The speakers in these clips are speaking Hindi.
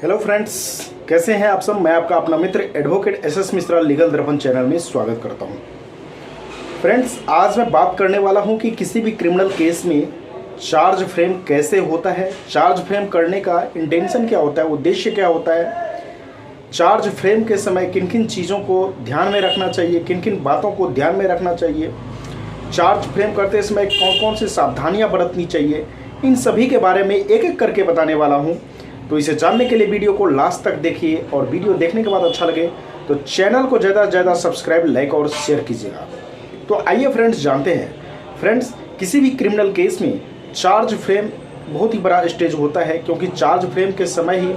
हेलो फ्रेंड्स, कैसे हैं आप सब। मैं आपका अपना मित्र एडवोकेट एसएस मिश्रा लीगल दर्पण चैनल में स्वागत करता हूं। फ्रेंड्स, आज मैं बात करने वाला हूं कि किसी भी क्रिमिनल केस में चार्ज फ्रेम कैसे होता है, चार्ज फ्रेम करने का इंटेंशन क्या होता है, उद्देश्य क्या होता है, चार्ज फ्रेम के समय किन किन चीज़ों को ध्यान में रखना चाहिए, किन किन बातों को ध्यान में रखना चाहिए, चार्ज फ्रेम करते समय कौन कौन सी सावधानियाँ बरतनी चाहिए, इन सभी के बारे में एक एक करके बताने वाला हूँ। तो इसे जानने के लिए वीडियो को लास्ट तक देखिए और वीडियो देखने के बाद अच्छा लगे तो चैनल को ज़्यादा से ज़्यादा सब्सक्राइब, लाइक और शेयर कीजिएगा। तो आइए फ्रेंड्स जानते हैं। फ्रेंड्स, किसी भी क्रिमिनल केस में चार्ज फ्रेम बहुत ही बड़ा स्टेज होता है, क्योंकि चार्ज फ्रेम के समय ही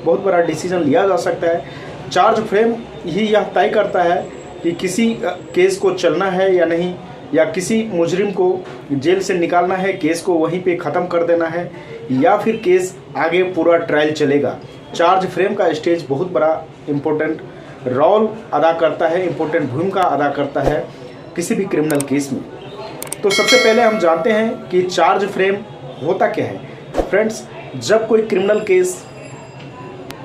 बहुत बड़ा डिसीजन लिया जा सकता है। चार्ज फ्रेम ही यह तय करता है कि किसी केस को चलना है या नहीं, या किसी मुजरिम को जेल से निकालना है, केस को वहीं पे ख़त्म कर देना है, या फिर केस आगे पूरा ट्रायल चलेगा। चार्ज फ्रेम का स्टेज बहुत बड़ा इम्पोर्टेंट रोल अदा करता है, इम्पोर्टेंट भूमिका अदा करता है किसी भी क्रिमिनल केस में। तो सबसे पहले हम जानते हैं कि चार्ज फ्रेम होता क्या है। फ्रेंड्स, जब कोई क्रिमिनल केस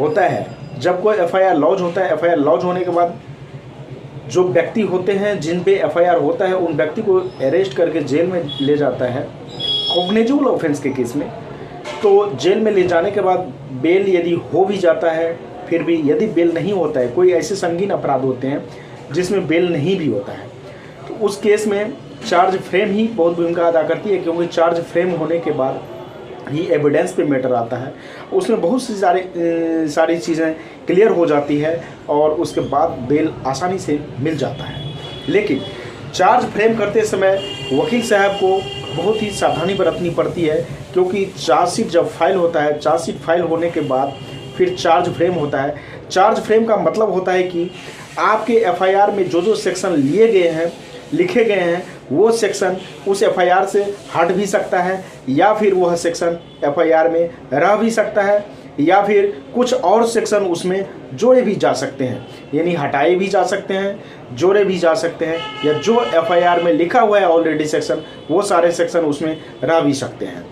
होता है, जब कोई एफआईआर लॉन्च होता है, एफआईआर लॉन्च होने के बाद जो व्यक्ति होते हैं जिन पे एफआईआर होता है, उन व्यक्ति को अरेस्ट करके जेल में ले जाता है कॉग्निजेबल ऑफेंस के केस में। तो जेल में ले जाने के बाद बेल यदि हो भी जाता है, फिर भी यदि बेल नहीं होता है, कोई ऐसे संगीन अपराध होते हैं जिसमें बेल नहीं भी होता है, तो उस केस में चार्ज फ्रेम ही बहुत भूमिका अदा करती है, क्योंकि चार्ज फ्रेम होने के बाद ही एविडेंस पे मैटर आता है। उसमें बहुत सी सारी चीज़ें क्लियर हो जाती है और उसके बाद बेल आसानी से मिल जाता है। लेकिन चार्ज फ्रेम करते समय वकील साहब को बहुत ही सावधानी बरतनी पड़ती है, क्योंकि चार्जशीट जब फाइल होता है, चार्जशीट फाइल होने के बाद फिर चार्ज फ्रेम होता है। चार्ज फ्रेम का मतलब होता है कि आपके एफआईआर में जो जो सेक्शन लिए गए हैं, लिखे गए हैं, वो सेक्शन उस एफआईआर से हट भी सकता है, या फिर वह सेक्शन एफआईआर में रह भी सकता है, या फिर कुछ और सेक्शन उसमें जोड़े भी जा सकते हैं, यानी हटाए भी जा सकते हैं, जोड़े भी जा सकते हैं, या जो एफआईआर में लिखा हुआ है ऑलरेडी सेक्शन, वो सारे सेक्शन उसमें रह भी सकते हैं।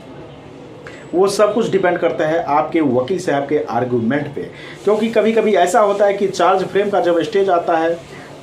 वो सब कुछ डिपेंड करता है आपके वकील साहब के आर्गूमेंट पे, क्योंकि कभी कभी ऐसा होता है कि चार्ज फ्रेम का जब स्टेज आता है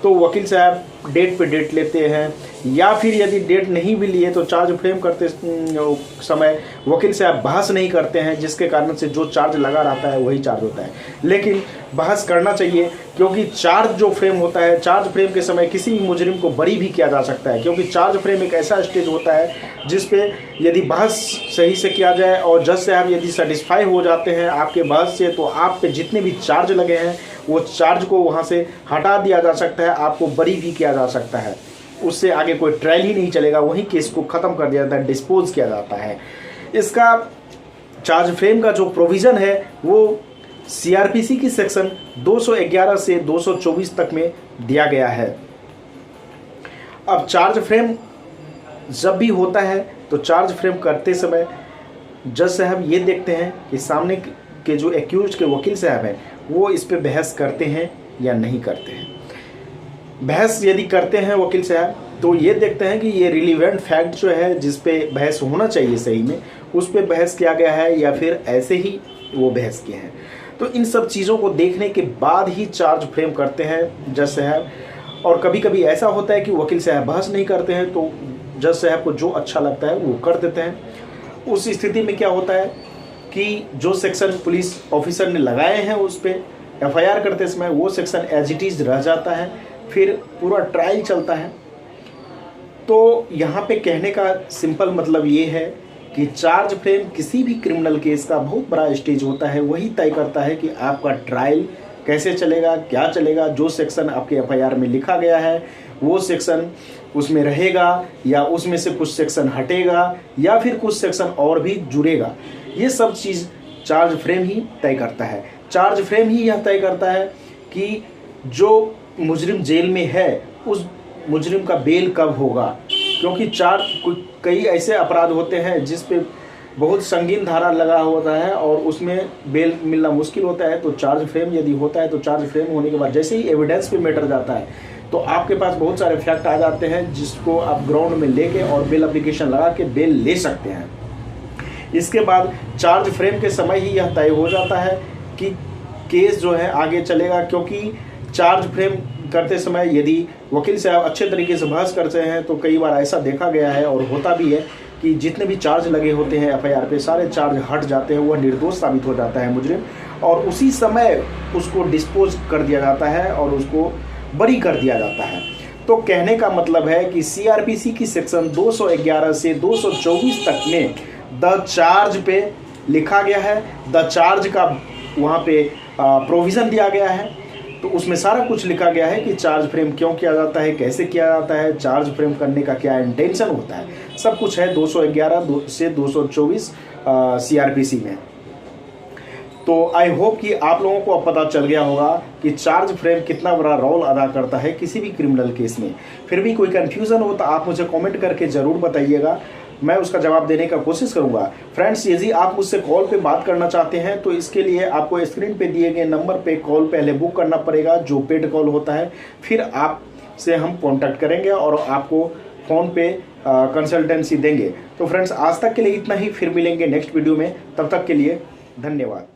तो वकील साहब डेट पे डेट लेते हैं, या फिर यदि डेट नहीं भी लिए तो चार्ज फ्रेम करते समय वकील साहब बहस नहीं करते हैं, जिसके कारण से जो चार्ज लगा रहता है वही चार्ज होता है। लेकिन बहस करना चाहिए, क्योंकि चार्ज जो फ्रेम होता है, चार्ज फ्रेम के समय किसी भी मुजरिम को बरी भी किया जा सकता है, क्योंकि चार्ज फ्रेम एक ऐसा स्टेज होता है जिस पे यदि बहस सही से किया जाए और जज साहब यदि सेटिस्फाई हो जाते हैं आपके बहस से, तो आप पे जितने भी चार्ज लगे हैं वो चार्ज को वहाँ से हटा दिया जा सकता है, आपको बरी भी किया जा सकता है। उससे आगे कोई ट्रायल ही नहीं चलेगा, वहीं केस को ख़त्म कर दिया जाता है, डिस्पोज किया जाता है। इसका चार्ज फ्रेम का जो प्रोविज़न है वो सीआरपीसी की सेक्शन 211 से 224 तक में दिया गया है। अब चार्ज फ्रेम जब भी होता है तो चार्ज फ्रेम करते समय जज साहब ये देखते हैं कि सामने के जो एक्यूज के वकील साहब हैं वो इस पे बहस करते हैं या नहीं करते हैं। बहस यदि करते हैं वकील साहब तो ये देखते हैं कि ये रिलीवेंट फैक्ट जो है जिस पे बहस होना चाहिए सही में, उस पे बहस किया गया है या फिर ऐसे ही वो बहस किए हैं। तो इन सब चीज़ों को देखने के बाद ही चार्ज फ्रेम करते हैं जज साहब। और कभी कभी ऐसा होता है कि वकील साहब बहस नहीं करते हैं, तो जज साहब को जो अच्छा लगता है वो कर देते हैं। उस स्थिति में क्या होता है कि जो सेक्शन पुलिस ऑफिसर ने लगाए हैं उस पर एफआईआर करते समय वो सेक्शन एज इट इज़ रह जाता है, फिर पूरा ट्रायल चलता है। तो यहाँ पे कहने का सिंपल मतलब ये है कि चार्ज फ्रेम किसी भी क्रिमिनल केस का बहुत बड़ा स्टेज होता है, वही तय करता है कि आपका ट्रायल कैसे चलेगा, क्या चलेगा। जो सेक्शन आपके एफआईआर में लिखा गया है वो सेक्शन उसमें रहेगा, या उसमें से कुछ सेक्शन हटेगा, या फिर कुछ सेक्शन और भी जुड़ेगा। ये सब चीज़ चार्ज फ्रेम ही तय करता है। चार्ज फ्रेम ही यह तय करता है कि जो मुजरिम जेल में है उस मुजरिम का बेल कब होगा, क्योंकि कई ऐसे अपराध होते हैं जिस पे बहुत संगीन धारा लगा होता है और उसमें बेल मिलना मुश्किल होता है। तो चार्ज फ्रेम यदि होता है तो चार्ज फ्रेम होने के बाद जैसे ही एविडेंस पे मैटर जाता है तो आपके पास बहुत सारे फैक्ट आ जाते हैं जिसको आप ग्राउंड में लेके और बेल एप्लीकेशन लगा के बेल ले सकते हैं। इसके बाद चार्ज फ्रेम के समय ही यह तय हो जाता है कि केस जो है आगे चलेगा, क्योंकि चार्ज फ्रेम करते समय यदि वकील साहब अच्छे तरीके से बहस करते हैं तो कई बार ऐसा देखा गया है और होता भी है कि जितने भी चार्ज लगे होते हैं एफआईआर पे सारे चार्ज हट जाते हैं, वह निर्दोष साबित हो जाता है मुजरिम, और उसी समय उसको डिस्पोज कर दिया जाता है और उसको बरी कर दिया जाता है। तो कहने का मतलब है कि सीआरपीसी की सेक्शन 211 से 224 तक में द चार्ज पे लिखा गया है, द चार्ज का वहाँ पे प्रोविज़न दिया गया है। तो उसमें सारा कुछ लिखा गया है कि चार्ज फ्रेम क्यों किया जाता है, कैसे किया जाता है, चार्ज फ्रेम करने का क्या इंटेंशन होता है, सब कुछ है 211 से 224 सीआरपीसी में। तो आई होप कि आप लोगों को अब पता चल गया होगा कि चार्ज फ्रेम कितना बड़ा रोल अदा करता है किसी भी क्रिमिनल केस में। फिर भी कोई कन्फ्यूज़न हो तो आप मुझे कमेंट करके ज़रूर बताइएगा, मैं उसका जवाब देने का कोशिश करूंगा। फ्रेंड्स, यदि आप मुझसे कॉल पे बात करना चाहते हैं तो इसके लिए आपको स्क्रीन पे दिए गए नंबर पे कॉल पहले बुक करना पड़ेगा, जो पेड कॉल होता है। फिर आपसे हम कॉन्टैक्ट करेंगे और आपको फ़ोन पे कंसल्टेंसी देंगे। तो फ्रेंड्स, आज तक के लिए इतना ही, फिर मिलेंगे नेक्स्ट वीडियो में। तब तक के लिए धन्यवाद।